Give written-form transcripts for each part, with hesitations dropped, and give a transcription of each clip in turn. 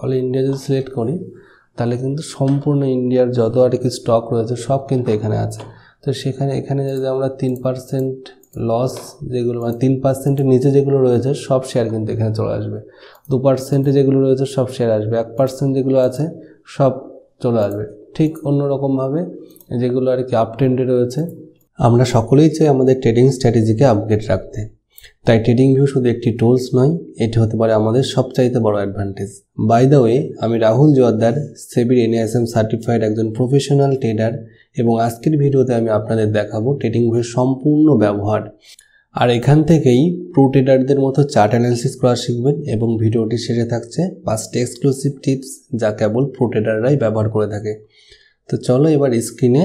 All India যদি select করি তাহলে কিন্তু সম্পূর্ণ ইন্ডিয়ার যত আর কি স্টক রয়েছে সব কিন্তু এখানে আছে। তো এখানে যদি আমরা 3% লস যেগুলো মানে 3%-এর নিচে যেগুলো রয়েছে সব শেয়ার কিন্তু এখানে চলে আসবে, 2% যেগুলো রয়েছে সব শেয়ার আসবে, 1% যেগুলো আছে সব চলে আসবে। ঠিক অন্যরকমভাবে যেগুলো আর কি আপ ট্রেন্ডে রয়েছে, আমরা সকলেই চাই আমাদের ট্রেডিং স্ট্র্যাটেজিকে আপগ্রেড রাখতে। তাই ট্রেডিং ভিউ শুধু একটি টুলস নয়, এটি হতে পারে আমাদের সবচাইতে বড় অ্যাডভান্টেজ। বাই দ্য ওয়ে, আমি রাহুল জোয়ারদার, সেবির NASM সার্টিফাইড একজন প্রফেশনাল ট্রেডার, এবং আজকের ভিডিওতে আমি আপনাদের দেখাবো ট্রেডিং ভিউর সম্পূর্ণ ব্যবহার। আর এখান থেকেই প্রো ট্রেডারদের মতো চার্ট অ্যানালিসিস করা শিখবেন, এবং ভিডিওটির শেষে থাকছে 5টি এক্সক্লুসিভ টিপস যা কেবল প্রো ট্রেডাররাই ব্যবহার করে থাকে। তো চলো এবার স্ক্রিনে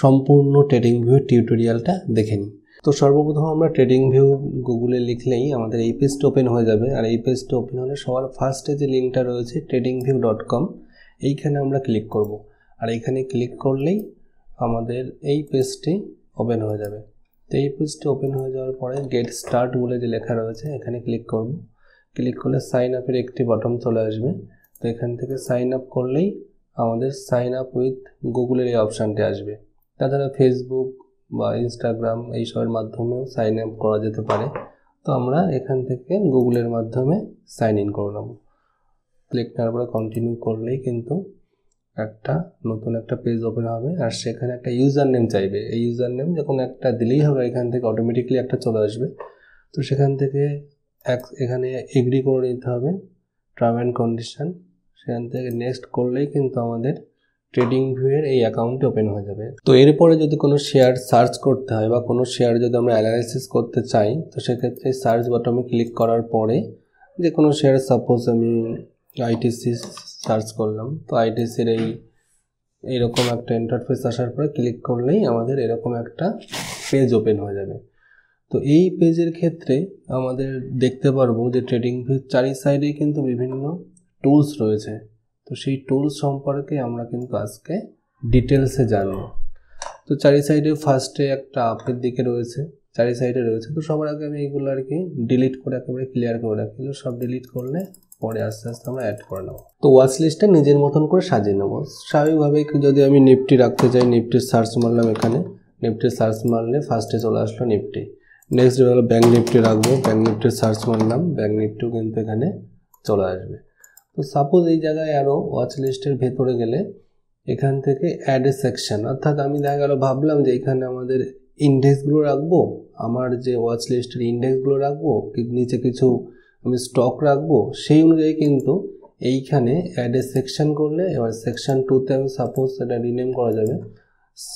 সম্পূর্ণ ট্রেডিং ভিউ টিউটোরিয়ালটা দেখে নিই। তো সর্বপ্রথম আমরা ট্রেডিং ভিউ গুগলে লিখলেই আমাদের এই পেজটা ওপেন হয়ে যাবে। আর এই পেজটা ওপেন হলে সবার ফার্স্টে যে লিঙ্কটা রয়েছে tradingview.com, এইখানে আমরা ক্লিক করব। আর এইখানে ক্লিক করলেই আমাদের এই পেজটি ওপেন হয়ে যাবে। তো এই পেজটি ওপেন হয়ে যাওয়ার পরে গেট স্টার্ট বলে যে লেখা রয়েছে এখানে ক্লিক করব। ক্লিক করলে সাইন আপের একটি বাটন চলে আসবে। তো এখান থেকে সাইন আপ করলেই আমাদের সাইন আপ উইথ গুগলের এই অপশানটি আসবে। তাছাড়া ফেসবুক বা ইনস্টাগ্রাম এইসবের মাধ্যমেও সাইন আপ করা যেতে পারে। তো আমরা এখান থেকে গুগলের মাধ্যমে সাইন ইন করে নেব। ক্লিক করার পরে কন্টিনিউ করলেই কিন্তু নতুন একটা পেজ ওপেন হবে, আর সেখানে একটা ইউজার নেম চাইবে। এই ইউজার নেম যখন একটা দিলেই হবে এখান থেকে অটোমেটিকলি একটা চলে আসবে। তো সেখান থেকে এখানে এগ্রি করে নিতে হবে টার্ম অ্যান্ড কন্ডিশন। সেখান থেকে নেক্সট করলেই কিন্তু আমাদের ট্রেডিং ভিউয়ের এই অ্যাকাউন্টটি ওপেন হয়ে যাবে। তো এরপরে যদি কোনো শেয়ার সার্চ করতে হয় বা কোনো শেয়ার যদি আমরা অ্যানালাইসিস করতে চাই, তো সেক্ষেত্রে সার্চ বাটনে ক্লিক করার পরে যে কোনো শেয়ার, সাপোজ আমি আইটিসি সার্চ করলাম, তো আইটিসির এইরকম একটা ইন্টারফেস আসার পরে ক্লিক করলেই আমাদের এরকম একটা পেজ ওপেন হয়ে যাবে। তো এই পেজের ক্ষেত্রে আমাদের দেখতে পারবো যে ট্রেডিং ভিউ চারি সাইডেই কিন্তু বিভিন্ন টুলস রয়েছে। তো সেই টুলস সম্পর্কে আমরা কিন্তু আজকে ডিটেলসে জানবো। তো চারি সাইডে ফার্স্টে একটা আপের দিকে রয়েছে, চারি সাইডে রয়েছে। তো সবার আগে আমি এইগুলো আর কি ডিলিট করে একেবারে ক্লিয়ার করে রাখি। সব ডিলিট করলে পরে আস্তে আস্তে আমরা অ্যাড করে নেবো। তো ওয়াচ লিস্টটা নিজের মতন করে সাজিয়ে নেবো। স্বাভাবিকভাবেই যদি আমি নিফটি রাখতে চাই, নিফটির সার্চ মারলাম, এখানে নিফটির সার্চ মারলে ফার্স্টে চলে আসলো নিফটি। নেক্সট হলো ব্যাঙ্ক নিফটি রাখবো, ব্যাঙ্ক নিফটির সার্চ মারলাম, ব্যাঙ্ক নিফটিও কিন্তু এখানে চলে আসবে। তো সাপোজ এই জায়গায় আরও ওয়াচ লিস্টের ভেতরে গেলে এখান থেকে অ্যাড এ সেকশন, অর্থাৎ আমি দেখা গেল ভাবলাম যে এখানে আমাদের ইন্ডেক্সগুলো রাখবো, আমার যে ওয়াচ লিস্টের ইন্ডেক্সগুলো রাখবো, নিচে কিছু আমি স্টক রাখবো, সেই অনুযায়ী কিন্তু এইখানে অ্যাড এ সেকশন করলে এবার সেকশন 2তে আমি সাপোজ এটা রিনেম করা যাবে,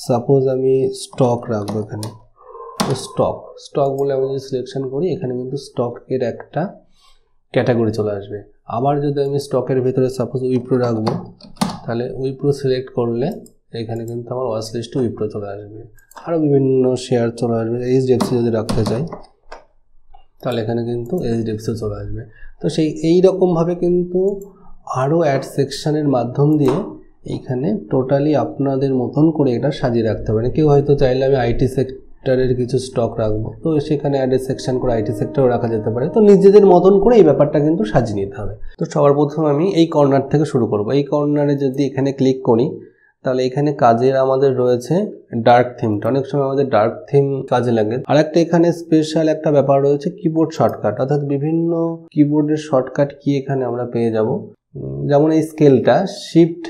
সাপোজ আমি স্টক রাখবো এখানে। তো স্টক বলে আমি যদি সিলেকশন করি এখানে কিন্তু স্টকের একটা ক্যাটাগরি চলে আসবে। আবার যদি আমি স্টকের ভেতরে সাপোজ উইপ্রো রাখবো, তাহলে উইপ্রো সিলেক্ট করলে এখানে কিন্তু আমার ওয়াচ লিস্টে উইপ্রো চলে আসবে। আরও বিভিন্ন শেয়ার চলে আসবে। HDFC যদি রাখতে চাই তাহলে এখানে কিন্তু HDFC চলে আসবে। তো এই রকমভাবে কিন্তু আরও অ্যাড সেকশানের মাধ্যম দিয়ে এইখানে টোটালি আপনাদের মতন করে এটা সাজিয়ে রাখতে পারেন। কেউ হয়তো চাইলে আমি আইটি সেক্টরের কিছু স্টক রাখবো, তো সেখানে অ্যাড সেকশন করে আইটি সেক্টরও রাখা যেতে পারে। তো নিজেদের মতন করে এই ব্যাপারটা কিন্তু সাজিয়ে নিতে হবে। তো সবার প্রথম আমি এই কর্নার থেকে শুরু করব। এই কর্নারে যদি এখানে ক্লিক করি তাহলে এখানে কাজের আমাদের রয়েছে ডার্ক থিমটা। অনেক সময় আমাদের ডার্ক থিম কাজে লাগে। আর একটা এখানে স্পেশাল একটা ব্যাপার রয়েছে কিবোর্ড শর্টকাট, অর্থাৎ বিভিন্ন কিবোর্ডের শর্টকাট কি এখানে আমরা পেয়ে যাব। যেমন এই স্কেলটা শিফট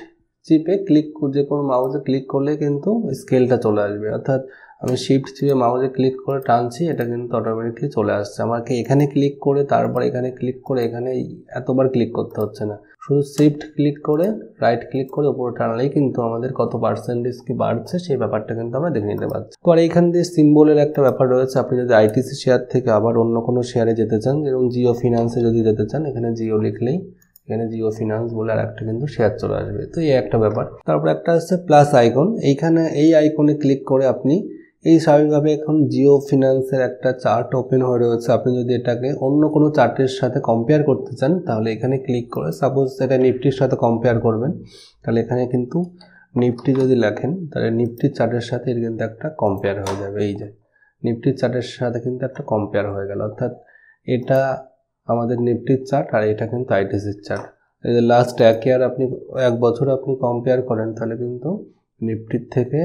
চিপে ক্লিক, যে কোনো মাউসে ক্লিক করলে কিন্তু স্কেলটা চলে আসবে। অর্থাৎ আমি শিফট চিপে মাউসে ক্লিক করে টানছি, এটা কিন্তু অটোমেটিকলি চলে আসছে। আমাকে এখানে ক্লিক করে তারপর এখানে ক্লিক করে এখানে এতবার ক্লিক করতে হচ্ছে না, শুধু শিফট ক্লিক করে রাইট ক্লিক করে উপরে টানলেই কিন্তু আমাদের কত পার্সেন্টেজ কি বাড়ছে সেই ব্যাপারটা কিন্তু আমরা দেখে নিতে পারছি। তো আর এখান দিয়ে সিম্বলের একটা ব্যাপার রয়েছে। আপনি যদি আইটিসি শেয়ার থেকে আবার অন্য কোনো শেয়ারে যেতে চান, যেরকম জিও ফিনান্সে যদি যেতে চান, এখানে জিও লিখলেই এখানে জিও ফিনান্স বলে আর একটা কিন্তু শেয়ার চলে আসবে। তো এই একটা ব্যাপার। তারপর একটা হচ্ছে প্লাস আইকন, এইখানে এই আইকনে ক্লিক করে আপনি এই স্বাভাবিকভাবে এখন জিও ফিনান্সের একটা চার্ট ওপেন হয়ে রয়েছে। আপনি যদি এটাকে অন্য কোনো চার্টের সাথে কম্পেয়ার করতে চান তাহলে এখানে ক্লিক করে, সাপোজ এটা নিফটির সাথে কম্পেয়ার করবেন, তাহলে এখানে কিন্তু নিফটি যদি লেখেন তাহলে নিফটির চার্টের সাথে এর কিন্তু একটা কম্পেয়ার হয়ে যাবে। এই যে নিফটির চার্টের সাথে কিন্তু একটা কম্পেয়ার হয়ে গেল, অর্থাৎ এটা আমাদের নিফটির চার্ট আর এটা কিন্তু আইটিসির চার্ট। লাস্ট 1 ইয়ার আপনি 1 বছর আপনি কম্পেয়ার করেন তাহলে কিন্তু নিফটির থেকে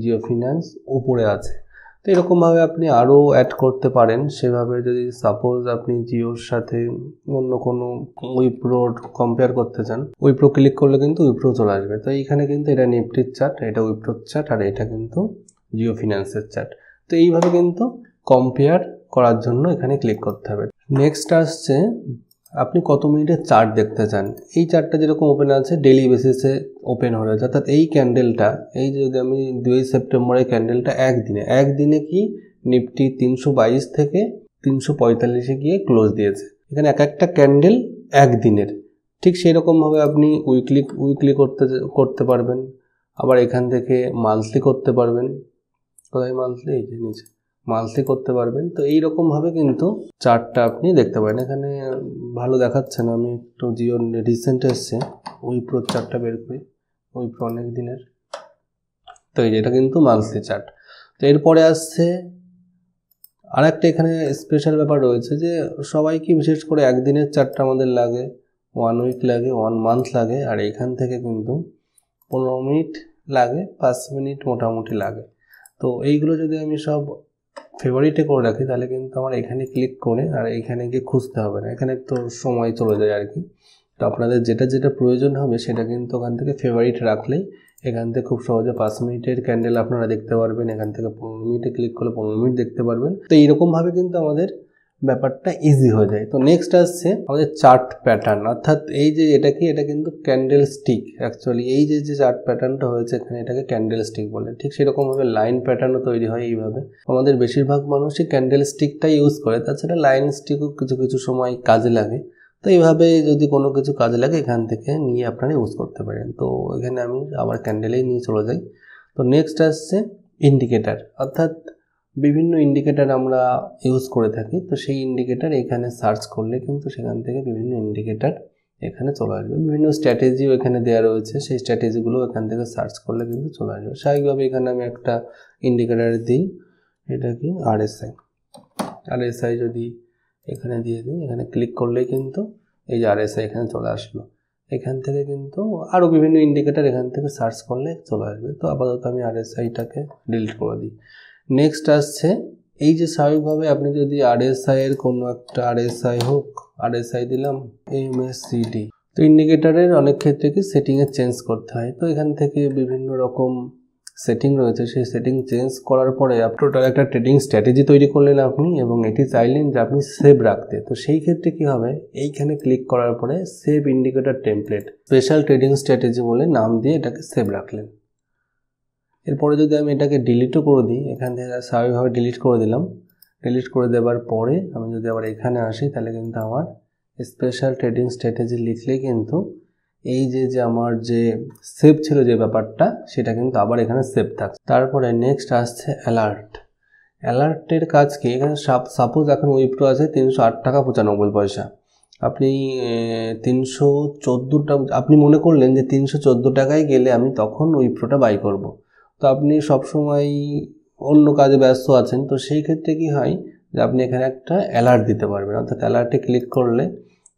জিও ফিন্যান্স উপরে আছে। তো এরকমভাবে আপনি আরও অ্যাড করতে পারেন। সেভাবে যদি সাপোজ আপনি জিওর সাথে অন্য কোনো উইপ্রো কম্পেয়ার করতে চান, উইপ্রো ক্লিক করলে কিন্তু উইপ্রো চলে আসবে। তো এইখানে কিন্তু এটা নিফটির চার্ট, এটা উইপ্রোর চার্ট, আর এটা কিন্তু জিও ফিন্যান্সের চার্ট। তো এইভাবে কিন্তু কম্পেয়ার করার জন্য এখানে ক্লিক করতে হবে। নেক্সট আসছে আপনি কত মিনিটের চার্ট দেখতে চান। এই চার্টটা যেরকম ওপেন আছে ডেইলি বেসিসে ওপেন হয়ে যায়, অর্থাৎ এই ক্যান্ডেলটা, এই যদি আমি 2 সেপ্টেম্বরের ক্যান্ডেলটা একদিনে কি নিফটি 322 থেকে 345-এ গিয়ে ক্লোজ দিয়েছে। এখানে এক একটা ক্যান্ডেল একদিনের। ঠিক সেই রকমভাবে আপনি উইকলি করতে পারবেন, আবার এখান থেকে মান্থলি করতে পারবেন। কোথায় মান্থলি? এই যে নিচে মান্থলি করতে পারবেন। তো এইরকমভাবে কিন্তু চার্টটা আপনি দেখতে পারেন। এখানে ভালো দেখাচ্ছে না, আমি একটু জিও রিসেন্ট এসছে উইপ্রো চার্টটা বের করি, উইপ্রো অনেক দিনের। তো এই যে এটা কিন্তু মান্থলি চার্ট। তো এরপরে আসছে আর একটা এখানে স্পেশাল ব্যাপার রয়েছে যে সবাইকে বিশেষ করে একদিনের চার্টটা আমাদের লাগে, 1 উইক লাগে, 1 মান্থ লাগে, আর এখান থেকে কিন্তু 15 মিনিট লাগে, 5 মিনিট মোটামুটি লাগে। তো এইগুলো যদি আমি সব ফেভারিটে করে রাখি তাহলে কিন্তু আমার এখানে ক্লিক করে আর এখানে গিয়ে খুঁজতে হবে না, এখানে তো সময় চলে যায় আর কি। তো আপনাদের যেটা প্রয়োজন হবে সেটা কিন্তু ওখান থেকে ফেভারিট রাখলেই এখান থেকে খুব সহজে 5 মিনিটের ক্যান্ডেল আপনারা দেখতে পারবেন। এখান থেকে 15 মিনিটে ক্লিক করলে 15 মিনিট দেখতে পারবেন। তো এইরকমভাবে কিন্তু আমাদের ব্যাপারটা ইজি হয়ে যায়। তো নেক্সট আসছে আমাদের চার্ট প্যাটার্ন, অর্থাৎ এই যে এটা কি, এটা কিন্তু ক্যান্ডেল স্টিক। অ্যাকচুয়ালি এই যে চার্ট প্যাটার্নটা হয়েছে এখানে এটাকে ক্যান্ডেল স্টিক বলে। ঠিক সেরকমভাবে লাইন প্যাটার্নও তৈরি হয় এইভাবে। আমাদের বেশিরভাগ মানুষই ক্যান্ডেল স্টিকটা ইউজ করে, তাছাড়া লাইন স্টিকও কিছু কিছু সময় কাজে লাগে। তো এইভাবে যদি কোনো কিছু কাজে লাগে এখান থেকে নিয়ে আপনারা ইউজ করতে পারেন। তো এখানে আমি আবার ক্যান্ডেলেই নিয়ে চলে যাই। তো নেক্সট আসছে ইন্ডিকেটার, অর্থাৎ বিভিন্ন ইন্ডিকেটার আমরা ইউজ করে থাকি। তো সেই ইন্ডিকেটার এখানে সার্চ করলে কিন্তু সেখান থেকে বিভিন্ন ইন্ডিকেটার এখানে চলে আসবে। বিভিন্ন স্ট্র্যাটেজিও এখানে দেওয়া রয়েছে, সেই স্ট্র্যাটেজিগুলো এখান থেকে সার্চ করলে কিন্তু চলে আসবে। স্বাভাবিকভাবে এখানে আমি একটা ইন্ডিকেটার দিই, এটা কি আরএসআই যদি এখানে দিয়ে দিই, এখানে ক্লিক করলেই কিন্তু এই যে আরএসআই এখানে চলে আসলো। এখান থেকে কিন্তু আরও বিভিন্ন ইন্ডিকেটার এখান থেকে সার্চ করলে চলে আসবে। তো আপাতত আমি আরএসআইটাকে ডিলিট করে দিই। নেক্সট আসছে এই যে স্বাভাবিকভাবে আপনি যদি আরএসআই এর কোনো একটা আরএসআই হোক, আরএসআই দিলাম MACD। তো ইন্ডিকেটারের অনেক ক্ষেত্রে কি সেটিংয়ে চেঞ্জ করতে হয়। তো এখান থেকে বিভিন্ন রকম সেটিং রয়েছে, সেই সেটিং চেঞ্জ করার পরে টোটাল একটা ট্রেডিং স্ট্র্যাটেজি তৈরি করলেন আপনি, এবং এটি চাইলেন যে আপনি সেভ রাখতে। তো সেই ক্ষেত্রে কি হবে, এইখানে ক্লিক করার পরে save indicator template special trading strategy বলে নাম দিয়ে এটাকে সেভ রাখলেন। এরপরে যদি আমি এটাকে ডিলিটও করে দিই, এখান থেকে স্বাভাবিকভাবে ডিলিট করে দিলাম। ডিলিট করে দেওয়ার পরে আমি যদি আবার এখানে আসি তাহলে কিন্তু আমার স্পেশাল ট্রেডিং স্ট্র্যাটেজি লিখলেই কিন্তু এই যে আমার যে সেভ ছিল যে ব্যাপারটা সেটা কিন্তু আবার এখানে সেভ থাকছে। তারপরে নেক্সট আসছে অ্যালার্টের কাজ কি, এখানে সাপোজ এখন উইপ্রো আছে 308 টাকা 95 পয়সা। আপনি 314টা আপনি মনে করলেন যে 314 টাকায় গেলে আমি তখন উইপ্রোটা বাই করব। তো আপনি সবসময় অন্য কাজে ব্যস্ত আছেন। তো সেই ক্ষেত্রে কি হয় যে আপনি এখানে একটা অ্যালার্ট দিতে পারবেন, অর্থাৎ অ্যালার্টে ক্লিক করলে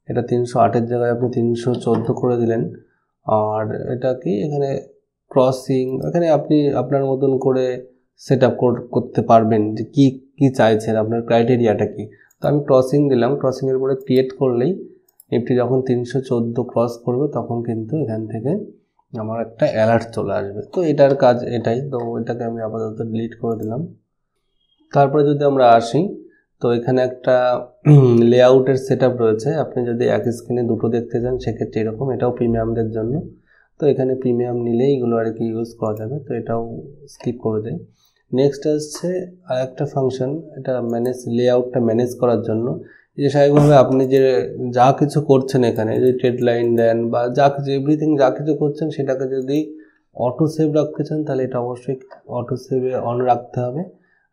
এটা 308-এর জায়গায় আপনি 314 করে দিলেন। আর এটা কি এখানে ক্রসিং, এখানে আপনি আপনার মতন করে সেট আপ করতে পারবেন যে কি চাইছেন, আপনার ক্রাইটেরিয়াটা কি। তো আমি ক্রসিং দিলাম, ক্রসিংয়ের পরে ক্রিয়েট করলেই নিফটি যখন 314 ক্রস করবে তখন কিন্তু এখান থেকে আমার একটা অ্যালার্ট চলে আসবে। তো এটার কাজ এটাই। তো এটাকে আমি আপাতত ডিলিট করে দিলাম। তারপরে যদি আমরা আসি, তো এখানে একটা লেআউটের সেটআপ রয়েছে। আপনি যদি এক স্ক্রিনে দুটো দেখতে চান সেক্ষেত্রে এরকম, এটাও প্রিমিয়ামদের জন্য। তো এখানে প্রিমিয়াম নিলেই এগুলো আর কি ইউজ করা যাবে। তো এটাও স্কিপ করে দেয়। নেক্সট আসছে আর একটা ফাংশন, এটা লেআউটটা ম্যানেজ করার জন্য। যে স্বাভাবিকভাবে আপনি যে যা কিছু করছেন এখানে, যদি ট্রেড লাইন দেন বা যা কিছু এভরিথিং যা কিছু করছেন সেটাকে যদি অটো সেভ রাখতে চান তাহলে এটা অবশ্যই অটো সেভে অন রাখতে হবে।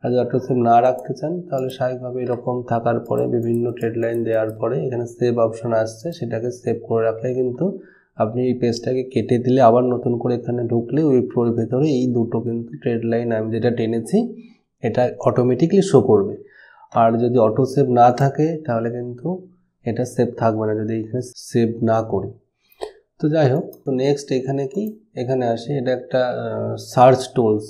আর যদি অটো সেভ না রাখতে চান তাহলে স্বাভাবিকভাবে এরকম থাকার পরে বিভিন্ন ট্রেড লাইন দেওয়ার পরে এখানে সেভ অপশন আসছে, সেটাকে সেভ করে রাখলে কিন্তু আপনি এই পেজটাকে কেটে দিলে আবার নতুন করে এখানে ঢুকলে উইপ্রোর ভেতরে এই দুটো কিন্তু ট্রেড লাইন আমি যেটা টেনেছি এটা অটোমেটিকলি শো করবে। আর যদি অটো সেভ না থাকে তাহলে কিন্তু এটা সেভ থাকবে না, যদি এখানে সেভ না করি। তো যাই হোক, তো নেক্সট এখানে কি, এখানে আসি, এটা একটা সার্চ টুলস।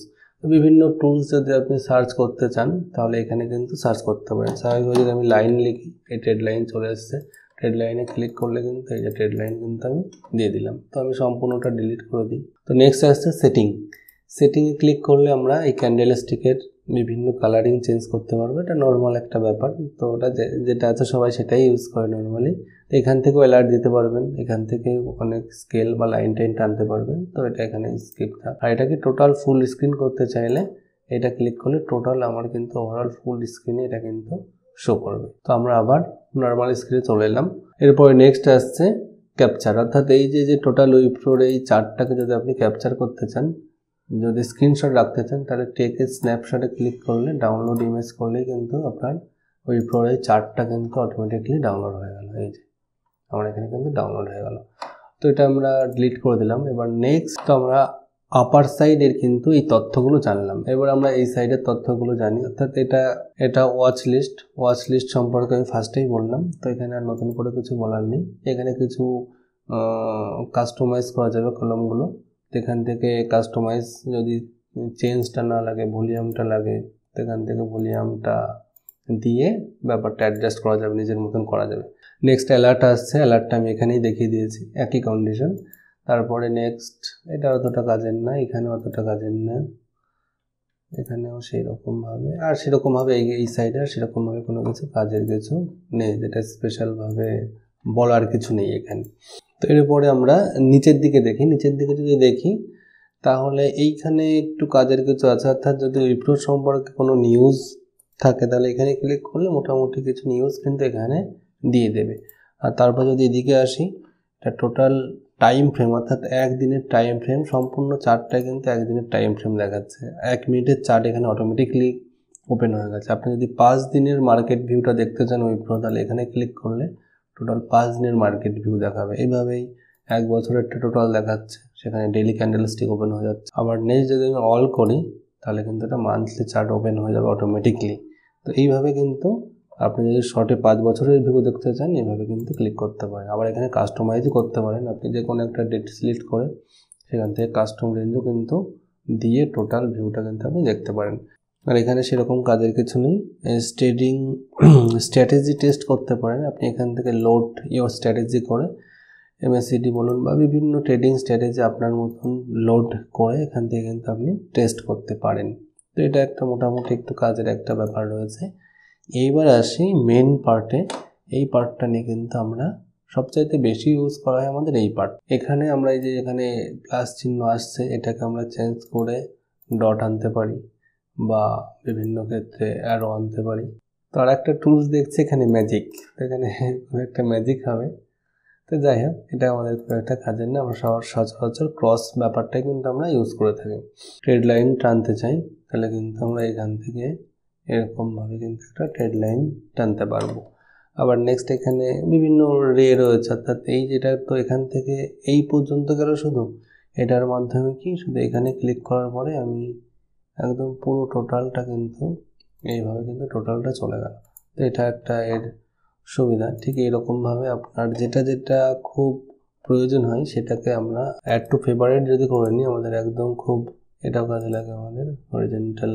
বিভিন্ন টুলস যদি আপনি সার্চ করতে চান তাহলে এখানে কিন্তু সার্চ করতে পারেন। স্বাভাবিকভাবে যদি আমি লাইন লিখি, এই ট্রেড লাইন চলে এসছে, ট্রেড লাইনে ক্লিক করলে কিন্তু এই যে ট্রেড লাইন কিন্তু আমি দিয়ে দিলাম। তো আমি সম্পূর্ণটা ডিলিট করে দিই। তো নেক্সট আসছে সেটিং। সেটিংয়ে ক্লিক করলে আমরা এই ক্যান্ডেল স্টিকের বিভিন্ন কালারিং চেঞ্জ করতে পারবো। এটা নর্মাল একটা ব্যাপার, তো ওটা যেটা আছে সবাই সেটাই ইউজ করে নর্মালি। তো এখান থেকেও অ্যালার্ট দিতে পারবেন, এখান থেকে অনেক স্কেল বা লাইন টাইন টানতে পারবেন। তো এটা এখানে স্কিপ থাক। আর এটাকে টোটাল ফুল স্ক্রিন করতে চাইলে এটা ক্লিক করলে টোটাল আমার কিন্তু ওভারঅল ফুল স্ক্রিনে এটা কিন্তু শো করবে। তো আমরা আবার নর্মাল স্ক্রিনে চলে এলাম। এরপরে নেক্সট আসছে ক্যাপচার, অর্থাৎ এই যে টোটাল উইপ্রোর এই চার্টটাকে যদি আপনি ক্যাপচার করতে চান, যদি স্ক্রিনশট রাখতে চান, তাহলে টেকে স্ন্যাপশটে ক্লিক করলে, ডাউনলোড ইমেজ করলেই কিন্তু আপনার উইপ্রোর এই চার্টটা কিন্তু অটোমেটিকলি ডাউনলোড হয়ে গেল। এই যে আমার এখানে কিন্তু ডাউনলোড হয়ে গেল। তো এটা আমরা ডিলিট করে দিলাম। এবার নেক্সট আমরা আপার সাইডের কিন্তু এই তথ্যগুলো জানলাম। এবার আমরা এই সাইডের তথ্যগুলো জানি, অর্থাৎ এটা ওয়াচ লিস্ট সম্পর্কে আমি ফার্স্টেই বললাম। তো এখানে আর নতুন করে কিছু বলার নেই। এখানে কিছু কাস্টমাইজ করা যাবে কলমগুলো। এখান থেকে কাস্টমাইজ যদি চেঞ্জটা না লাগে, ভলিউমটা লাগে, এখান থেকে ভলিউমটা দিয়ে ব্যাপারটা অ্যাডজাস্ট করা যাবে, নিজের মতন করা যাবে। নেক্সট অ্যালার্ট আসছে, অ্যালার্টটা আমি এখানেই দেখিয়ে দিয়েছি, একই কন্ডিশন। তারপরে নেক্সট, এটা অতটা কাজের না, এখানে অতটা কাজের না, এখানেও সেই রকমভাবে, আর সেরকমভাবে এই সাইডে আর সেরকমভাবে কোনো কিছু কাজের কিছু নেই, যেটা স্পেশালভাবে বলার কিছু নেই এখানে। তো এরপরে আমরা নিচের দিকে দেখি। নিচের দিকে যদি দেখি তাহলে এইখানে একটু কাজের কিছু আছে, অর্থাৎ যদি উইপ্রো সম্পর্কে কোনো নিউজ থাকে তাহলে এখানে ক্লিক করলে মোটামুটি কিছু নিউজ কিন্তু এখানে দিয়ে দেবে। আর তারপর যদি এদিকে আসি, এটা টোটাল টাইম ফ্রেম, অর্থাৎ একদিনের টাইম ফ্রেম, সম্পূর্ণ চার্টটায় কিন্তু একদিনের টাইম ফ্রেম দেখাচ্ছে। 1 মিনিটের চার্ট এখানে অটোমেটিকলি ওপেন হয়ে গেছে। আপনি যদি 5 দিনের মার্কেট ভিউটা দেখতে চান উইপ্রো, তাহলে এখানে ক্লিক করলে টোটাল 5 দিনের মার্কেট ভিউ দেখাবে। এইভাবেই 1 বছরেরটা টোটাল দেখাচ্ছে, সেখানে ডেইলি ক্যান্ডেল স্টিক ওপেন হয়ে যাচ্ছে। আবার নেক্সট যদি আমি অল করি তাহলে কিন্তু এটা মান্থলি চার্ট ওপেন হয়ে যাবে অটোমেটিকলি। তো এইভাবে কিন্তু আপনি যদি শর্টে 5 বছরের ভিউ দেখতে চান, এইভাবে কিন্তু ক্লিক করতে পারেন। আবার এখানে কাস্টমাইজও করতে পারেন, আপনি যে কোনো একটা ডেট সিলেক্ট করে সেখান থেকে কাস্টম রেঞ্জও কিন্তু দিয়ে টোটাল ভিউটা কিন্তু আপনি দেখতে পারেন। আর এখানে সেরকম কাজের কিছু নেই। ট্রেডিং স্ট্র্যাটেজি টেস্ট করতে পারেন আপনি এখান থেকে, লোড ইওর স্ট্র্যাটেজি করে MACD বলুন বা বিভিন্ন ট্রেডিং স্ট্র্যাটেজি আপনার মতন লোড করে এখান থেকে কিন্তু আপনি টেস্ট করতে পারেন। তো এটা একটা মোটামুটি একটু কাজের একটা ব্যাপার রয়েছে। এইবার আসি মেন পার্টে। এই পার্টটা নিয়ে কিন্তু আমরা সবচাইতে বেশি ইউজ করা হয় আমাদের এই পার্ট। এখানে আমরা এই যে এখানে প্লাস চিহ্ন আসছে, এটাকে আমরা চেঞ্জ করে ডট আনতে পারি বা বিভিন্ন ক্ষেত্রে অ্যারো আনতে পারি। তো আর একটা টুলস দেখছি এখানে ম্যাজিক, তো এখানে একটা ম্যাজিক হবে। তো যাই হোক, এটা আমাদের খুব একটা কাজের না, আমরা সচরাচর ক্রস ব্যাপারটাই কিন্তু আমরা ইউজ করে থাকি। ট্রেড লাইন টানতে চাই তাহলে কিন্তু আমরা এখান থেকে এরকমভাবে কিন্তু একটা ট্রেড লাইন টানতে পারবো। আবার নেক্সট এখানে বিভিন্ন রে রয়েছে, অর্থাৎ এই যেটা, তো এখান থেকে এই পর্যন্ত গেল শুধু, এটার মাধ্যমে কি শুধু এখানে ক্লিক করার পরে আমি একদম পুরো টোটালটা কিন্তু এইভাবে কিন্তু টোটালটা চলে গেল। তো এটা একটা এর সুবিধা। ঠিক এইরকমভাবে আপনার যেটা খুব প্রয়োজন হয় সেটাকে আমরা অ্যাড টু ফেভারিট যদি করে নিই, আমাদের একদম খুব এটাও কাজে লাগে, আমাদের হরিজেন্টাল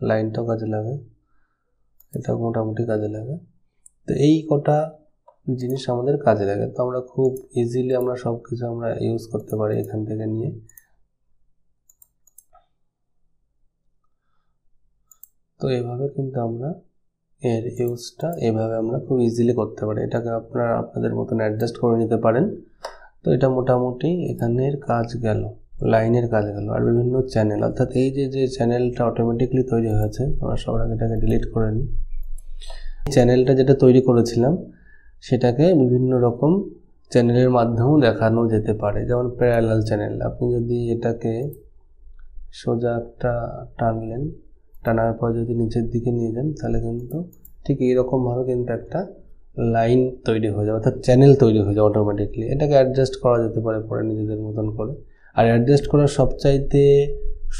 লাইনটাও কাজে লাগে, এটাও মোটামুটি কাজে লাগে। তো এই কটা জিনিস আমাদের কাজে লাগে। তো আমরা খুব ইজিলি আমরা সব কিছু আমরা ইউজ করতে পারি এখান থেকে নিয়ে। তো এইভাবে কিন্তু আমরা এর ইউজটা এভাবে আমরা খুব ইজিলি করতে পারি। এটাকে আপনারা আপনাদের মতন অ্যাডজাস্ট করে নিতে পারেন। তো এটা মোটামুটি এখানের কাজ গেল, লাইনের কাজ গেল। আর বিভিন্ন চ্যানেল, অর্থাৎ এই যে চ্যানেলটা অটোমেটিকলি তৈরি হয়েছে, আমরা সবার আগে এটাকে ডিলিট করে নিই। চ্যানেলটা যেটা তৈরি করেছিলাম সেটাকে বিভিন্ন রকম চ্যানেলের মাধ্যমেও দেখানো যেতে পারে, যেমন প্যারালাল চ্যানেল। আপনি যদি এটাকে সোজা একটা টানলেন, টানার পর যদি নিচের দিকে নিয়ে যান তাহলে কিন্তু ঠিক এইরকমভাবে কিন্তু একটা লাইন তৈরি হয়ে যাবে, অর্থাৎ চ্যানেল তৈরি হয়ে যাবে অটোমেটিকলি। এটাকে অ্যাডজাস্ট করা যেতে পারে পরে নিজেদের মতন করে। আর অ্যাডজাস্ট করার সবচাইতে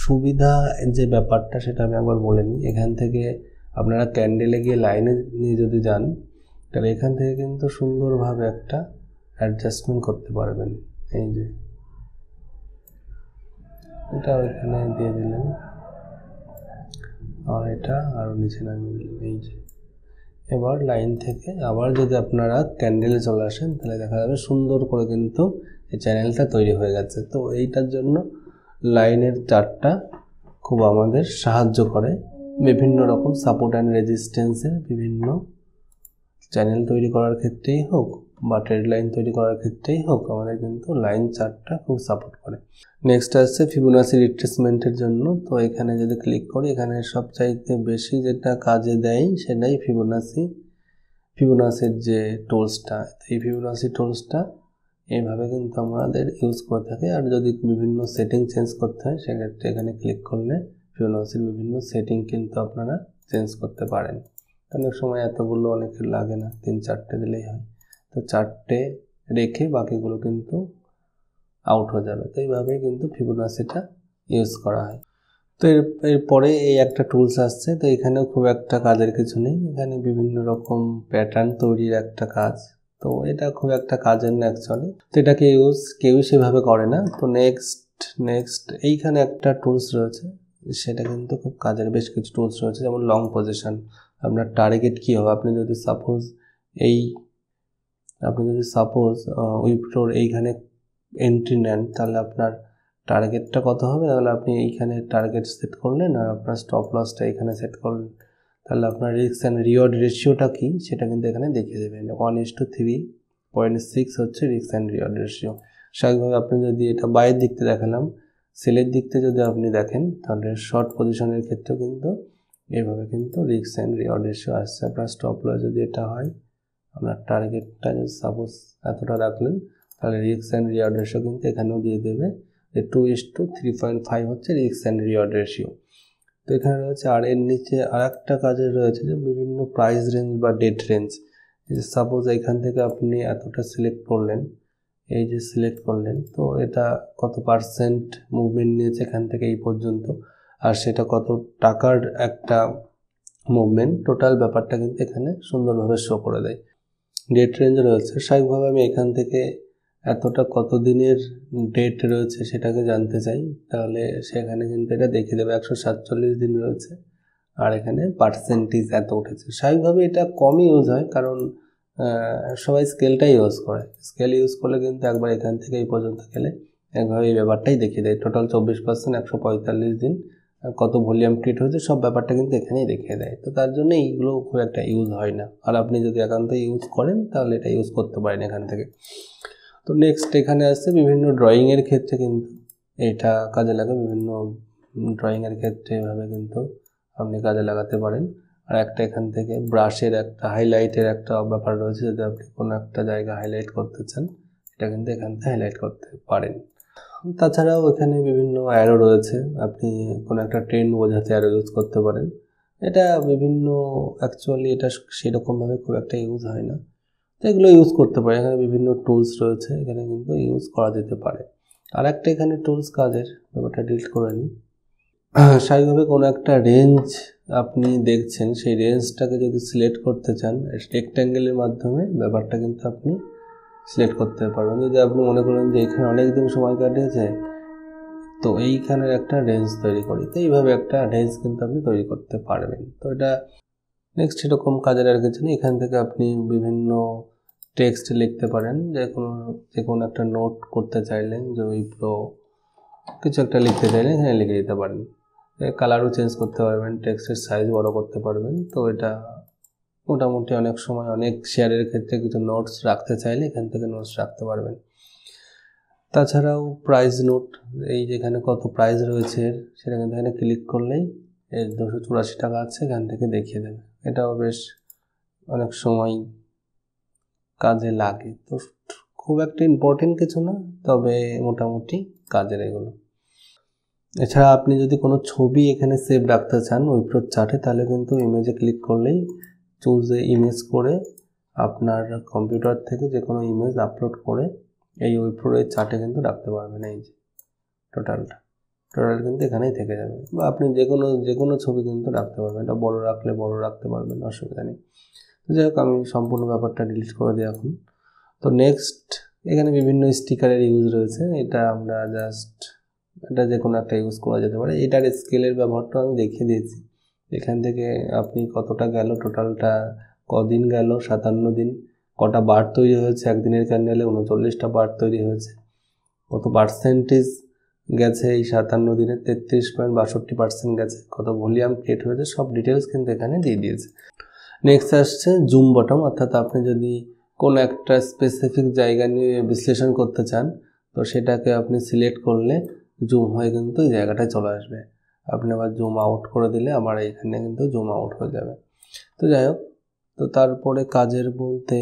সুবিধা যে ব্যাপারটা সেটা আমি একবার বলে নিই। এখান থেকে আপনারা ক্যান্ডেলে গিয়ে লাইনে নিয়ে যদি যান তাহলে এখান থেকে কিন্তু সুন্দরভাবে একটা অ্যাডজাস্টমেন্ট করতে পারবেন। এই যে এটা এখানে দিয়ে দিলেন, আর এটা আরও নিচে নামিয়ে দিলেন। এই যে এবার লাইন থেকে আবার যদি আপনারা ক্যান্ডেলে চলে আসেন তাহলে দেখা যাবে সুন্দর করে কিন্তু এই চ্যানেলটা তৈরি হয়ে গেছে। তো এইটার জন্য লাইনের চার্টটা খুব আমাদের সাহায্য করে। বিভিন্ন রকম সাপোর্ট অ্যান্ড রেজিস্ট্যান্সের বিভিন্ন চ্যানেল তৈরি করার ক্ষেত্রেই হোক বা ট্রেড লাইন তৈরি করার ক্ষেত্রেই হোক, আমাদের কিন্তু লাইন চার্টটা খুব সাপোর্ট করে। নেক্সট আসছে ফিবোনাসি রিট্রেসমেন্টের জন্য। তো এখানে যদি ক্লিক করি, এখানে সবচাইতে বেশি যেটা কাজে দেয় সেটাই ফিবোনাসির যে টুলসটা। এই ফিবোনাসি টুলসটা এইভাবে কিন্তু আমাদের ইউজ করে থাকি। আর যদি বিভিন্ন সেটিং চেঞ্জ করতে হয় সেক্ষেত্রে এখানে ক্লিক করলে ফিবোনাসির বিভিন্ন সেটিং কিন্তু আপনারা চেঞ্জ করতে পারেন। অনেক সময় এতগুলো অনেকের লাগে না, 3-4টে দিলেই হয়। তো 4টে রেখে বাকিগুলো কিন্তু আউট হয়ে যাবে। তো এইভাবেই কিন্তু ফিবোনাসিটা ইউজ করা হয়। তো এরপরে এই একটা টুলস আসছে। তো এখানেও খুব একটা কাজের কিছু নেই, এখানে বিভিন্ন রকম প্যাটার্ন তৈরির একটা কাজ। তো এটা খুব একটা কাজের না অ্যাকচুয়ালি, তো এটাকে কেউই সেভাবে করে না। তো নেক্সট এইখানে একটা টুলস রয়েছে, সেটা কিন্তু খুব কাজের। বেশ কিছু টুলস রয়েছে, যেমন লং পজিশন। আপনার টার্গেট কী হবে, আপনি যদি সাপোজ উইপ্রোর এইখানে এন্ট্রি নেন, তাহলে আপনার টার্গেটটা কত হবে, তাহলে আপনি এইখানে টার্গেট সেট করলেন আর আপনার স্টপ লসটা এখানে সেট করলেন, তাহলে আপনার রিস্ক অ্যান্ড রিওয়ার্ড রেশিওটা কী সেটা কিন্তু এখানে দেখিয়ে দেবেন। 1:3.6 হচ্ছে রিস্ক অ্যান্ড রিওয়ার্ড রেশিও। স্বাভাবিকভাবে আপনি যদি এটা বাইরের দিক থেকে দেখালাম, সেলের দিক থেকে যদি আপনি দেখেন, তাহলে শর্ট পজিশনের ক্ষেত্রেও কিন্তু এভাবে কিন্তু রিস্ক অ্যান্ড রিওয়ার্ড রেশিও আসছে। আপনার স্টপ লস যদি এটা হয়, আপনার টার্গেটটা যদি সাপোজ এতটা রাখলেন, তাহলে রিস্ক অ্যান্ড রিওয়ার্ড রেশিও কিন্তু এখানেও দিয়ে দেবে যে 2:3.5 হচ্ছে রিস্ক অ্যান্ড রিওয়ার্ড রেশিও। তো এখানে রয়েছে, আর এর নিচে আর একটা কাজের রয়েছে যে বিভিন্ন প্রাইস রেঞ্জ বা ডেট রেঞ্জ। সাপোজ এখান থেকে আপনি এতটা সিলেক্ট করলেন, এই যে সিলেক্ট করলেন, তো এটা কত পার্সেন্ট মুভমেন্ট নিয়েছে এখান থেকে এই পর্যন্ত, আর সেটা কত টাকার একটা মুভমেন্ট, টোটাল ব্যাপারটা কিন্তু এখানে সুন্দরভাবে শো করে দেয়। ডেট রেঞ্জ রয়েছে, স্বাভাবিকভাবে আমি এখান থেকে এতটা কত দিনের ডেট রয়েছে সেটাকে জানতে চাই, তাহলে সেখানে কিন্তু এটা দেখিয়ে দেবে 147 দিন রয়েছে, আর এখানে পার্সেন্টেজ এত উঠেছে। স্বাভাবিকভাবে এটা কমই ইউজ হয়, কারণ সবাই স্কেলটাই ইউজ করে। স্কেল ইউজ করলে কিন্তু একবার এখান থেকে এই পর্যন্ত গেলে একভাবে এই ব্যাপারটাই দেখিয়ে দেয়। টোটাল 24%, 145 দিন, কত ভলিউম ক্রিয়েট হয়েছে, সব ব্যাপারটা কিন্তু এখানেই দেখিয়ে দেয়। তো তার জন্য এইগুলো খুব একটা ইউজ হয় না, আর আপনি যদি একান্ত ইউজ করেন তাহলে এটা ইউজ করতে পারেন এখান থেকে। তো নেক্সট এখানে আসছে বিভিন্ন ড্রয়িংয়ের ক্ষেত্রে কিন্তু এটা কাজে লাগে। বিভিন্ন ড্রয়িংয়ের ক্ষেত্রে এভাবে কিন্তু আপনি কাজে লাগাতে পারেন। আর একটা এখান থেকে ব্রাশের একটা হাইলাইটের একটা ব্যাপার রয়েছে, যদি আপনি কোনো একটা জায়গা হাইলাইট করতে চান, এটা কিন্তু এখান থেকে হাইলাইট করতে পারেন। তাছাড়াও এখানে বিভিন্ন অ্যারো রয়েছে, আপনি কোনো একটা ট্রেন্ড বোঝাতে অ্যারো ইউজ করতে পারেন। এটা বিভিন্ন অ্যাকচুয়ালি এটা সেরকমভাবে খুব একটা ইউজ হয় না, তো এগুলো ইউজ করতে পারে। এখানে বিভিন্ন টুলস রয়েছে, এখানে কিন্তু ইউজ করা যেতে পারে। আর একটা এখানে টুলস কাজের ব্যাপারটা ডিলিট করে নিই। স্বাভাবিকভাবে কোনো একটা রেঞ্জ আপনি দেখছেন, সেই রেঞ্জটাকে যদি সিলেক্ট করতে চান, রেক্ট্যাঙ্গেলের মাধ্যমে ব্যাপারটা কিন্তু আপনি সিলেক্ট করতে পারবেন। যদি আপনি মনে করেন যে এখানে অনেক দিন সময় কাটিয়েছে, তো এইখানের একটা রেঞ্জ তৈরি করি, তো এইভাবে একটা রেঞ্জ কিন্তু আপনি তৈরি করতে পারবেন। তো এটা নেক্সট এরকম কাজের আর কিছু নেই। এখান থেকে আপনি বিভিন্ন টেক্সট লিখতে পারেন, যে কোনো একটা নোট করতে চাইলেন, যে উইপ্রো কিছু একটা লিখতে চাইলেন, এখানে লিখে দিতে পারেন। কালারও চেঞ্জ করতে পারবেন, টেক্সটের সাইজ বড় করতে পারবেন। তো এটা মোটামুটি অনেক সময় অনেক শেয়ারের ক্ষেত্রে কিছু নোটস রাখতে চাইলে এখান থেকে নোটস রাখতে পারবেন। তাছাড়াও প্রাইস নোট, এই যেখানে কত প্রাইস রয়েছে সেটা কিন্তু এখানে ক্লিক করলেই এর 284 টাকা আছে, এখান থেকে দেখিয়ে দেবে। এটাও বেশ অনেক সময় কাজে লাগে। তো খুব একটা ইম্পর্টেন্ট কিছু না, তবে মোটামুটি কাজের এগুলো। এছাড়া আপনি যদি কোনো ছবি এখানে সেভ রাখতে চান উইপ্রোর চার্টে, তাহলে কিন্তু ইমেজে ক্লিক করলেই চুজ এ ইমেজ করে আপনার কম্পিউটার থেকে যে কোনো ইমেজ আপলোড করে এই উইপ্রোর চার্টে কিন্তু রাখতে পারবেন। এই যে টোটাল কিন্তু এখানেই থেকে যাবে, বা আপনি যে কোনো ছবি কিন্তু রাখতে পারবেন। এটা বড় রাখলে বড় রাখতে পারবেন, অসুবিধা নেই। তো যাই হোক, আমি সম্পূর্ণ ব্যাপারটা ডিলিট করে দিই এখন। তো নেক্সট এখানে বিভিন্ন স্টিকারের ইউজ রয়েছে, এটা আমরা জাস্ট এটা যে কোনো একটা ইউজ করা যেতে পারে। এটার স্কেলের ব্যবহারটা আমি দেখিয়ে দিয়েছি। এখান থেকে আপনি কতটা গেল, টোটালটা কদিন গেল, 57 দিন, কটা বার তৈরি হয়েছে, একদিনের ক্যান্ডেলে 39টা বার তৈরি হয়েছে, কত পার্সেন্টেজ গেছে এই 57 দিনে, 33.62% গেছে, কত ভলিউম ক্রিয়েট হয়েছে, সব ডিটেলস কিন্তু এখানে দিয়ে দিয়েছে। নেক্সট আসছে জুম বটম, অর্থাৎ আপনি যদি কোনো একটা স্পেসিফিক জায়গা নিয়ে বিশ্লেষণ করতে চান তো সেটাকে আপনি সিলেক্ট করলে জুম হয়ে কিন্তু এই জায়গাটায় চলে আসবে। আপনি আবার জুম আউট করে দিলে আবার এইখানে কিন্তু জুম আউট হয়ে যাবে। তো যাই হোক, তো তারপরে কাজের বলতে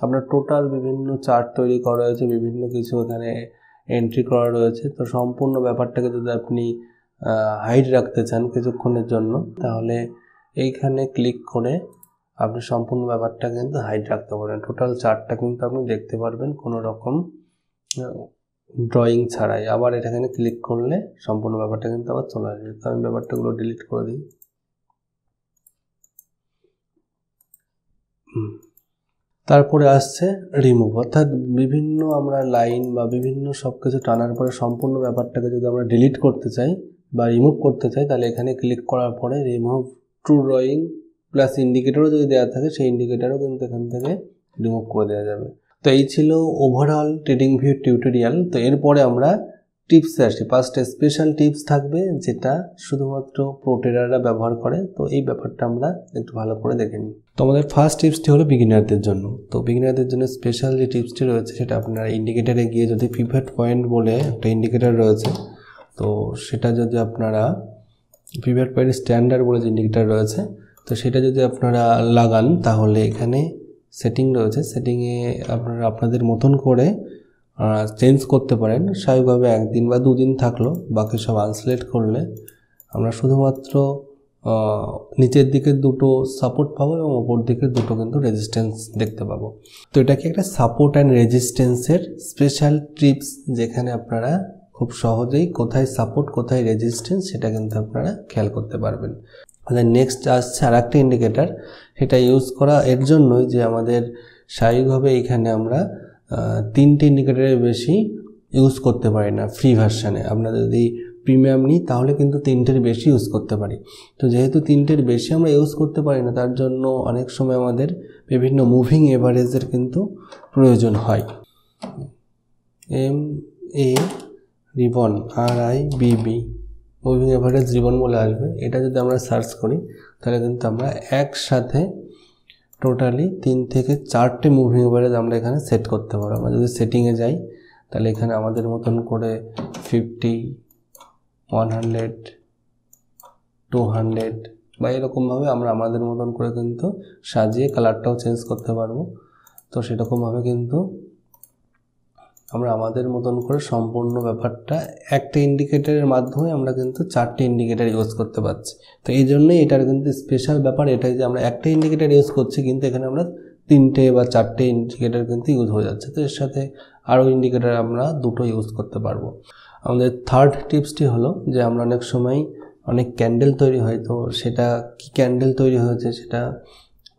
আপনার টোটাল বিভিন্ন চার্ট তৈরি করা হয়েছে, বিভিন্ন কিছু এখানে এন্ট্রি করা রয়েছে। তো সম্পূর্ণ ব্যাপারটাকে যদি আপনি হাইড রাখতে চান কিছুক্ষণের জন্য, তাহলে এইখানে ক্লিক করে আপনি সম্পূর্ণ ব্যাপারটা কিন্তু হাইড রাখতে পারেন। টোটাল চার্টটা কিন্তু আপনি দেখতে পারবেন কোনো রকম ড্রয়িং ছাড়াই। আবার এখানে ক্লিক করলে সম্পূর্ণ ব্যাপারটা কিন্তু আবার চলে আসবে। তো আমি ব্যাপারটাগুলো ডিলিট করে দিই। তারপরে আসছে রিমুভ, অর্থাৎ বিভিন্ন আমরা লাইন বা বিভিন্ন সব কিছু টানার পরে সম্পূর্ণ ব্যাপারটাকে যদি আমরা ডিলিট করতে চাই বা রিমুভ করতে চাই, তাহলে এখানে ক্লিক করার পরে রিমুভ টু ড্রয়িং প্লাস ইন্ডিকেটরও যদি দেওয়া থাকে সেই ইন্ডিকেটরও কিন্তু এখান থেকে রিমুভ করে দেওয়া যাবে। তো এই ছিল ওভারঅল ট্রেডিং ভিউ টিউটোরিয়াল। তো এরপরে আমরা টিপসে আসি। 5টা স্পেশাল টিপস থাকবে যেটা শুধুমাত্র প্রো ট্রেডাররা ব্যবহার করে। তো এই ব্যাপারটা আমরা একটু ভালো করে দেখে নিই। তো আমাদের ফার্স্ট টিপসটি হলো বিগিনারদের জন্য। তো বিগিনারদের জন্য স্পেশাল যে টিপসটি রয়েছে সেটা আপনারা ইন্ডিকেটারে গিয়ে যদি পিভট পয়েন্ট বলে একটা ইন্ডিকেটার রয়েছে, তো সেটা যদি আপনারা পিভট পয়েন্ট স্ট্যান্ডার্ড বলে যে ইন্ডিকেটার রয়েছে, তো সেটা যদি আপনারা লাগান তাহলে এখানে সেটিং রয়েছে, সেটিংয়ে আপনারা আপনাদের মতন করে চেঞ্জ করতে পারেন। স্বাভাবিকভাবে একদিন বা দুদিন থাকলো, বাকি সব আনসিলেক্ট করলে আমরা শুধুমাত্র নিচের দিকে দুটো সাপোর্ট পাবো এবং ওপর দিকে দুটো কিন্তু রেজিস্ট্যান্স দেখতে পাবো। তো এটা কি একটা সাপোর্ট অ্যান্ড রেজিস্ট্যান্সের স্পেশাল টিপস, যেখানে আপনারা খুব সহজেই কোথায় সাপোর্ট কোথায় রেজিস্ট্যান্স সেটা কিন্তু আপনারা খেয়াল করতে পারবেন। নেক্সট আসছে আর একটা ইন্ডিকেটার, সেটা ইউজ করা এর জন্যই যে আমাদের স্বাভাবিকভাবে এখানে আমরা 3টে ইন্ডিকেটারের বেশি ইউজ করতে পারি না ফ্রি ভার্সানে। আমরা যদি প্রিমিয়াম নিই তাহলে কিন্তু 3টের বেশি ইউজ করতে পারি। তো যেহেতু 3টের বেশি আমরা ইউজ করতে পারি না, তার জন্য অনেক সময় আমাদের বিভিন্ন মুভিং এভারেজের কিন্তু প্রয়োজন হয়। MA ribbon RIBB moving average ribbon বলে আসবে। এটা যদি আমরা সার্চ করি তাহলে কিন্তু আমরা একসাথে টোটালি 3 থেকে 4টে মুভিং এভারেজ আমরা এখানে সেট করতে পারবো। আমরা যদি সেটিংয়ে যাই তাহলে এখানে আমাদের মতন করে 50, 100, 200 বা এরকমভাবে আমরা আমাদের মতন করে কিন্তু সাজিয়ে কালারটাও চেঞ্জ করতে পারবো। তো সেরকমভাবে কিন্তু আমরা আমাদের মতন করে সম্পূর্ণ ব্যাপারটা একটা ইন্ডিকেটারের মাধ্যমে আমরা কিন্তু 4টে ইন্ডিকেটার ইউজ করতে পারছি। তো এই জন্যই এটার কিন্তু স্পেশাল ব্যাপার এটাই যে আমরা একটা ইন্ডিকেটার ইউজ করছি কিন্তু এখানে আমরা 3টে বা 4টে ইন্ডিকেটার কিন্তু ইউজ হয়ে যাচ্ছে। তো এর সাথে আরও ইন্ডিকেটার আমরা দুটো ইউজ করতে পারবো। আমাদের থার্ড টিপসটি হলো যে আমরা অনেক সময় অনেক ক্যান্ডেল তৈরি হয়, তো সেটা কি ক্যান্ডেল তৈরি হয়েছে সেটা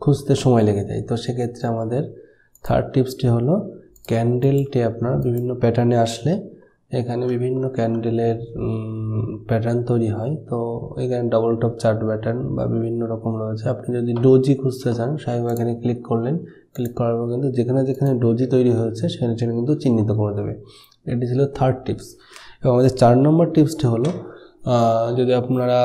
খুঁজতে সময় লেগে যায়। তো সেক্ষেত্রে আমাদের থার্ড টিপসটি হলো ক্যান্ডেলটি আপনারা বিভিন্ন প্যাটার্নে আসলে এখানে বিভিন্ন ক্যান্ডেলের প্যাটার্ন তৈরি হয়। তো এখানে ডবল টপ চার্ট প্যাটার্ন বা বিভিন্ন রকম রয়েছে। আপনি যদি ডোজি খুঁজতে চান স্বাভাবিক এখানে ক্লিক করলেন, ক্লিক করার পর কিন্তু যেখানে যেখানে ডোজি তৈরি হয়েছে সেখানে সেখানে কিন্তু চিহ্নিত করে দেবে। এটি ছিল থার্ড টিপস। এবং আমাদের 4 নম্বর টিপসটি হলো যদি আপনারা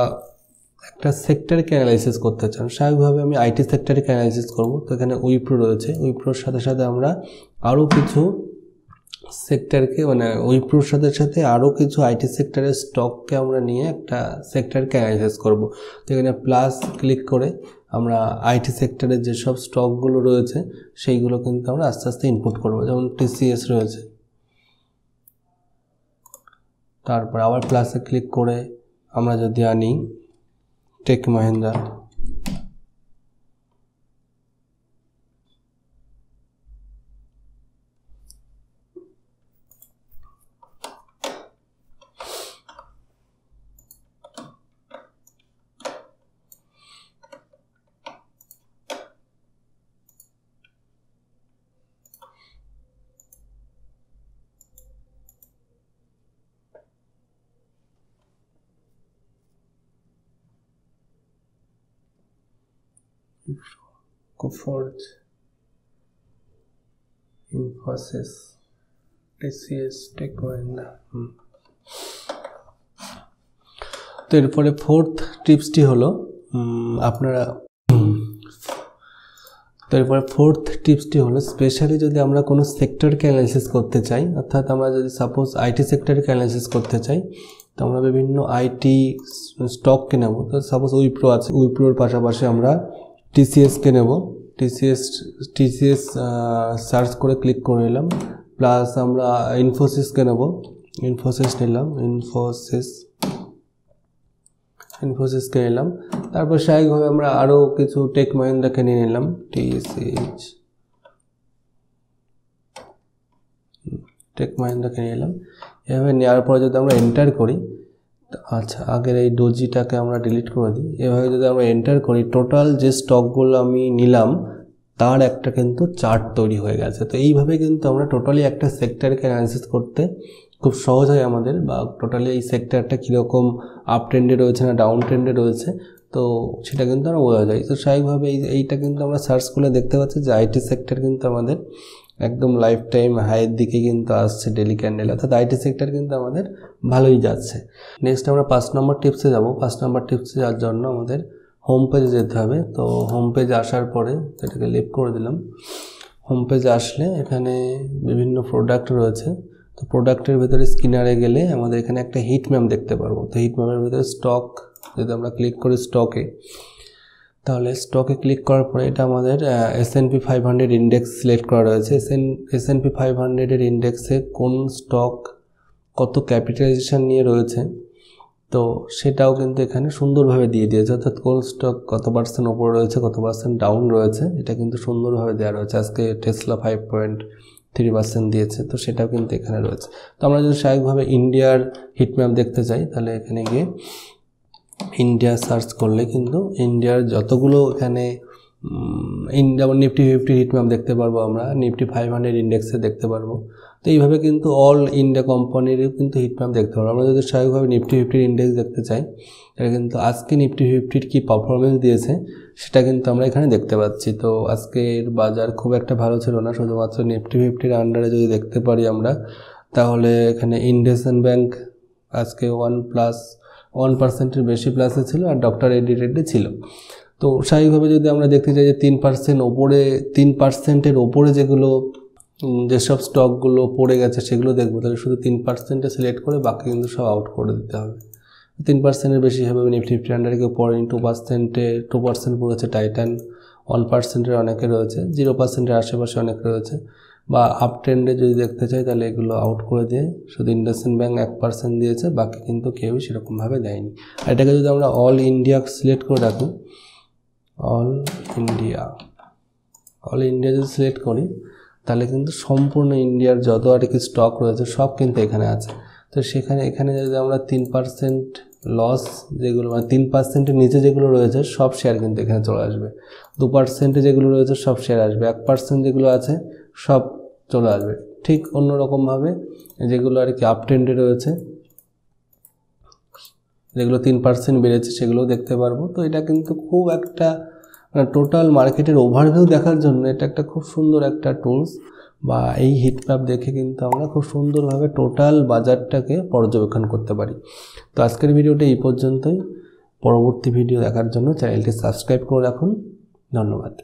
একটা সেক্টরকে অ্যানালাইসিস করতে চান, স্বাভাবিকভাবে আমি আইটি সেক্টরকে অ্যানালাইসিস করব। তো এখানে উইপ্রো রয়েছে, উইপ্রোর সাথে সাথে আমরা আরও কিছু সেক্টরকে মানে উইপ্রোর সাথে সাথে আরও কিছু আইটি সেক্টরের স্টককে আমরা নিয়ে একটা সেক্টরকে অ্যানালাইসিস করব। তো এখানে প্লাস ক্লিক করে আমরা আইটি সেক্টরের যেসব স্টকগুলো রয়েছে সেইগুলো কিন্তু আমরা আস্তে আস্তে ইনপুট করব। যেমন TCS রয়েছে, তারপর আবার প্লাসে ক্লিক করে আমরা যদি আনি Tech Mahindra, Coforge, Infosys, TCS, Tech Mahindra। তো এরপরে ফোর্থ টিপসটি হলো স্পেশালি যদি আমরা কোনো সেক্টরকে অ্যানালাইসিস করতে চাই, অর্থাৎ আমরা যদি সাপোজ আইটি সেক্টরকে অ্যানালাইসিস করতে চাই, তো আমরা বিভিন্ন আইটি স্টককে নেব। তো সাপোজ উইপ্রো আছে, উইপ্রোর পাশাপাশি আমরা টিসিএসকে নেব। টিসিএস সার্চ করে ক্লিক করে নিলাম, প্লাস আমরা ইনফোসিসকে নেব, ইনফোসিস নিলাম, ইনফোসিসকে নিলাম। তারপর স্বাভাবিকভাবে আমরা আরও কিছু টেক মহিন্দ্রাকে নিয়ে নিলাম, টেক মহিন্দ্রাকে নিয়ে নিলাম। এভাবে নেওয়ার পরে যদি আমরা এন্টার করি, আচ্ছা আগের এই ডোজিটাকে আমরা ডিলিট করে দিই। এভাবে যদি আমরা এন্টার করি, টোটাল যে স্টকগুলো আমি নিলাম তার একটা কিন্তু চার্ট তৈরি হয়ে গেছে। তো এইভাবে কিন্তু আমরা টোটালি একটা সেক্টরকে অ্যানালাইসিস করতে খুব সহজ হয় আমাদের, বা টোটালি এই সেক্টরটা কীরকম আপ ট্রেন্ডে রয়েছে না ডাউন ট্রেন্ডে রয়েছে, তো সেটা কিন্তু আমরা বোঝা যায়। তো স্বাভাবিকভাবে এইটা কিন্তু আমরা সার্চ করলে দেখতে পাচ্ছি যে আইটি সেক্টর কিন্তু আমাদের একদম লাইফ টাইম হাইয়ের দিকে কিন্তু আসছে ডেলি ক্যান্ডেল, অর্থাৎ আইটি সেক্টর কিন্তু আমাদের ভালোই যাচ্ছে। নেক্সট আমরা 5 নম্বর টিপসে যাব। 5 নম্বর টিপসে যাওয়ার জন্য আমাদের হোম পেজে যেতে হবে। তো হোম পেজে আসার পরে এটাকে লেফট করে দিলাম। হোম পেজে আসলে এখানে বিভিন্ন প্রোডাক্ট রয়েছে। তো প্রোডাক্টের ভিতরে স্ক্যানারে গেলে আমাদের এখানে একটা হিট ম্যাপ দেখতে পারবো। তো হিট ম্যাপের ভিতরে স্টক যদি আমরা ক্লিক করি স্টকে, তাহলে স্টকে ক্লিক করার পরে এটা আমাদের S&P 500 ইন্ডেক্স সিলেক্ট করা রয়েছে। S&P 500 ইন্ডেক্সে কোন স্টক কত ক্যাপিটালাইজেশন নিয়ে রয়েছে, তো সেটাও কিন্তু এখানে সুন্দরভাবে দিয়ে দিয়েছে, অর্থাৎ কোন স্টক কত পার্সেন্ট ওপরে রয়েছে, কত পার্সেন্ট ডাউন রয়েছে, এটা কিন্তু সুন্দরভাবে দেওয়া রয়েছে। আজকে টেসলা 5.3% দিয়েছে, তো সেটাও কিন্তু এখানে রয়েছে। তো আমরা যদি স্বাভাবিকভাবে ইন্ডিয়ার হিটম্যাপ দেখতে চাই, তাহলে এখানে গিয়ে ইন্ডিয়া সার্চ করলে কিন্তু ইন্ডিয়ার যতগুলো এখানে যেমন নিফটি 50 হিটম্যাপ দেখতে পারবো, আমরা নিফটি 500 ইন্ডেক্সে দেখতে পারবো। তো এইভাবে কিন্তু অল ইন্ডিয়া কোম্পানিরও কিন্তু হিটম্যাপ দেখতে পারবো। আমরা যদি স্বাভাবিকভাবে নিফটি 50 ইন্ডেক্স দেখতে চাই, তাহলে কিন্তু আজকে নিফটি 50 কী পারফরমেন্স দিয়েছে সেটা কিন্তু আমরা এখানে দেখতে পাচ্ছি। তো আজকের বাজার খুব একটা ভালো ছিল না, শুধুমাত্র নিফটি 50-র আন্ডারে যদি দেখতে পারি আমরা, তাহলে এখানে ইন্ডাসইন্ড ব্যাংক আজকে 1% বেশি প্লাসে ছিল, আর ডক্টর এডি রেড্ডি ছিল। তো স্বাভাবিকভাবে যদি আমরা দেখতে চাই যে 3%-এর ওপরে যেসব স্টকগুলো পড়ে গেছে সেগুলো দেখবো, তাহলে শুধু 3%-এ সিলেক্ট করে বাকি কিন্তু সব আউট করে দিতে হবে। 3%-এর বেশি হবে নিফটি 50 আন্ডারে কেউ পড়েনি। 2% পড়েছে টাইটান, 1%-এর অনেকে রয়েছে, 0%-এর আশেপাশে অনেক রয়েছে। বা আপ ট্রেন্ডে যদি দেখতে চাই তাহলে এগুলো আউট করে দিয়ে শুধু ইন্ডাসইন্ড ব্যাংক 1% দিয়েছে, বাকি কিন্তু কেউই সেরকমভাবে দেয়নি। আর এটাকে যদি আমরা অল ইন্ডিয়া সিলেক্ট করে রাখি, অল ইন্ডিয়া যদি সিলেক্ট করি, তাহলে কিন্তু সম্পূর্ণ ইন্ডিয়ার যত আর কি স্টক রয়েছে সব কিন্তু এখানে আছে। তো এখানে যদি আমরা 3% লস যেগুলো, মানে 3%-এর নিচে যেগুলো রয়েছে সব শেয়ার কিন্তু এখানে চলে আসবে। 2%-এ যেগুলো রয়েছে সব শেয়ার আসবে, 1% যেগুলো আছে সব চলে আসবে। ঠিক অন্যরকমভাবে যেগুলো আর কি আপ ট্রেন্ডে রয়েছে, যেগুলো 3% বেড়েছে সেগুলোও দেখতে পারবো। তো এটা কিন্তু খুব একটা টোটাল মার্কেটের ওভারভিউ দেখার জন্য এটা একটা খুব সুন্দর একটা টুলস, বা এই হিটম্যাপ দেখে কিন্তু আমরা খুব সুন্দরভাবে টোটাল বাজারটাকে পর্যবেক্ষণ করতে পারি। তো আজকের ভিডিওটা এই পর্যন্তই। পরবর্তী ভিডিও দেখার জন্য চ্যানেলটি সাবস্ক্রাইব করে রাখুন। ধন্যবাদ।